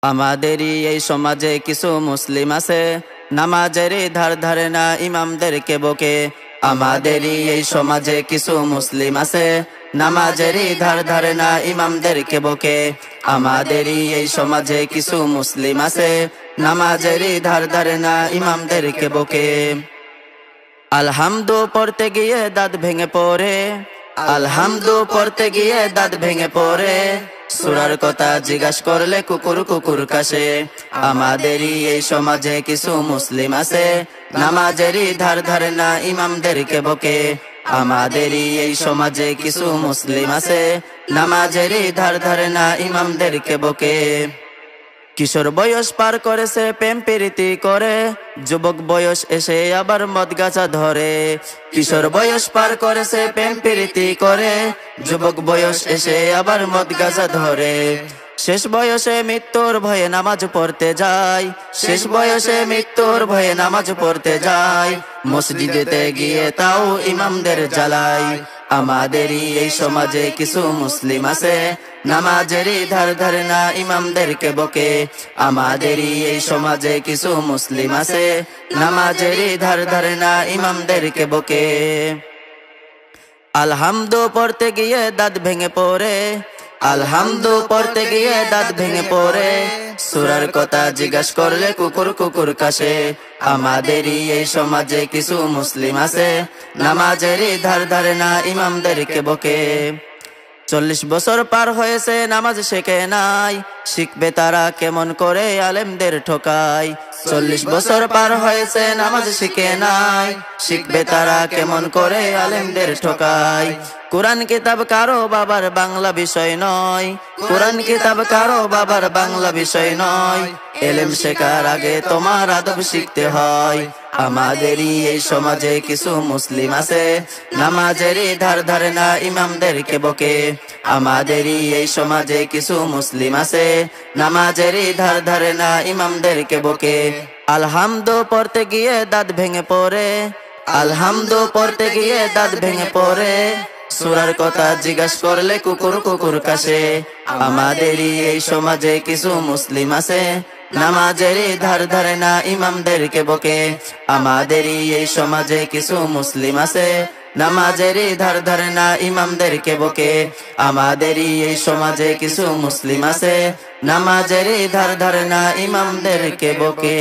আমাদেরই এই সমাজে কিছু মুসলিম আছে, নামাজেরই ধার ধারে না, ইমামদেরকে বকে। আমাদেরই এই সমাজে কিছু মুসলিম আছে, নামাজেরই ধার ধারে না, ইমামদেরকে বকে। আমাদেরই এই সমাজে কিছু মুসলিম আছে, নামাজেরই ধার ধারে না, ইমামদেরকে বকে। আলহামদু পড়তে গিয়ে দাঁত ভেঙে পড়ে, আলহামদু পড়তে গিয়ে দাঁত ভেঙে পড়ে, সূরার কথা জিজ্ঞাস করলে কুকুর কুকুর কাশে। আমাদেরই এই সমাজে কিছু মুসলিম আছে, নামাজেরই ধার ধারে না, ইমামদেরকে বকে। আমাদেরই এই সমাজে কিছু মুসলিম আছে, নামাজেরই ধার ধারে না, ইমামদেরকে বকে। কিশোর বয়স পার করেছে প্রেম প্রীতি করে, যুবক বয়স এসে আবার মদ গাঁজা ধরে। কিশোর বয়স পার করেছে প্রেম প্রীতি করে, যুবক বয়স এসে আবার মদ গাঁজা ধরে। শেষ বয়সে মৃত্যুর ভয়ে নামাজ পড়তে যায়, শেষ বয়সে মৃত্যুর ভয়ে নামাজ পড়তে যায়, মসজিদেতে গিয়ে তাও ইমামদের জ্বালায়। আমাদেরই এই সমাজে কিছু মুসলিম আছে, নামাজেরই ধার ধারে না, ইমামদেরকে বকে। আমাদেরই এই সমাজে কিছু মুসলিম আছে, নামাজেরই ধার ধারে না, ইমামদেরকে বকে। আলহামদু পড়তে গিয়ে দাঁত ভেঙে পড়ে, আলহামদু পড়তে গিয়ে দাঁত ভেঙে পড়ে, সূরার কথা জিজ্ঞাস করলে কুকুর কুকুর কাশে। আমাদেরই এই সমাজে কিছু মুসলিম আছে, নামাজেরই ধার ধারে না, ইমামদেরকে বকে। 40 বছর পার হয়েছে নামাজ শেখে নাই, শিখবে তারা কেমন করে, আলেমদের ঠকায়। 40 বছর পার হয়েছে নামাজ শিখে নাই, শিখবে তারা কেমন করে, আলেমদের ঠকায়। কোরআন কিতাব কারো বাবার বাংলা বিষয় নয়, কোরআন কিতাব কারো বাবার বাংলা বিষয় নয়, এলেম শেখার আগে তোমার আদব শিখতে হয়। আমাদেরই এই সমাজে কিছু মুসলিম আছে, নামাজেরই ধার ধারে না, ইমামদেরকে বকে। আমাদেরই এই সমাজে কিছু মুসলিম আছে, নামাজেরই ধার ধারে না, ইমামদেরকে বকে। আলহামদু পড়তে গিয়ে দাঁত ভেঙে পড়ে, আলহামদু পড়তে গিয়ে দাঁত ভেঙে পড়ে, সূরার কথা জিজ্ঞাস করলে কুকুর কুকুর কাশে। আমাদেরই এই সমাজে কিছু মুসলিম আছে, নামাজেরই ধার ধারে না, ইমামদেরকে বকে। আমাদেরই এই সমাজে কিছু মুসলিম আছে, নামাজেরই ধার ধারে না, ইমামদেরকে বকে। আমাদেরই এই সমাজে কিছু মুসলিম আছে, নামাজেরই ধার ধারে না, ইমামদেরকে বকে।